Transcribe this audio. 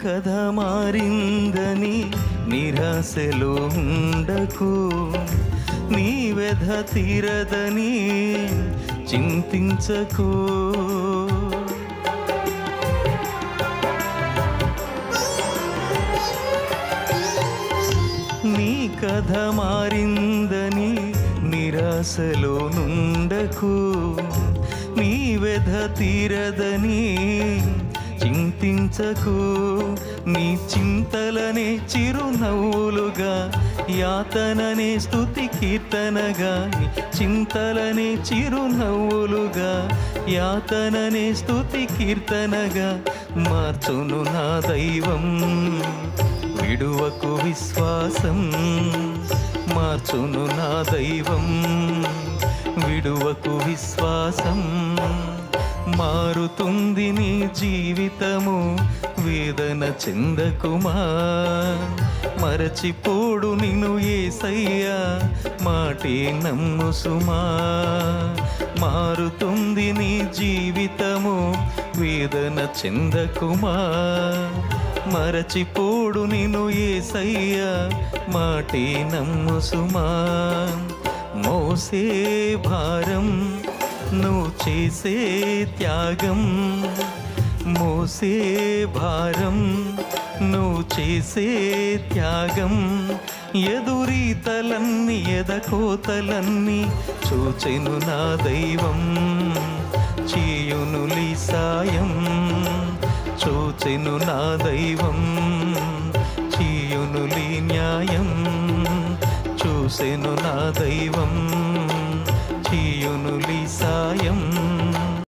కథ మారిందని నిరాశలో ఉండకు, నీ వ్యధ తీరదని చింతించకు. నీ కథ మారిందని నిరాశలో నుండకు, నీ వ్యధ తీరదని చింతించకు. నీ చింతలనే చిరునవ్వులుగా, యాతననే స్తుతి కీర్తనగా, నీ చింతలనే చిరునవ్వులుగా, యాతననే స్తుతి కీర్తనగా మార్చును నా దైవం. విడువకు విశ్వాసం, మార్చును నా దైవం. విడువకు విశ్వాసం, మారుతుంది నీ జీవితము, వేదన చెందకుమా. మరచిపోడు నిన్ను యేసయ్యా, మాటే నమ్ము సుమా. మారుతుంది నీ జీవితము, వేదన చెందకుమా. మరచిపోడు నిన్ను యేసయ్యా, మాటే నమ్ము సుమా. మోసే భారం నువ్వు చేసే త్యాగం, మోసే భారం నువ్వు చేసే త్యాగం, ఎదురీతలన్నీ ఎదకోతలన్నీ చూచెను నా దైవం. చేయునులి సాయం, చూచెను నా దైవం. చేయునులి న్యాయం, చూసెను నా దైవం. చేయునులి సాయం.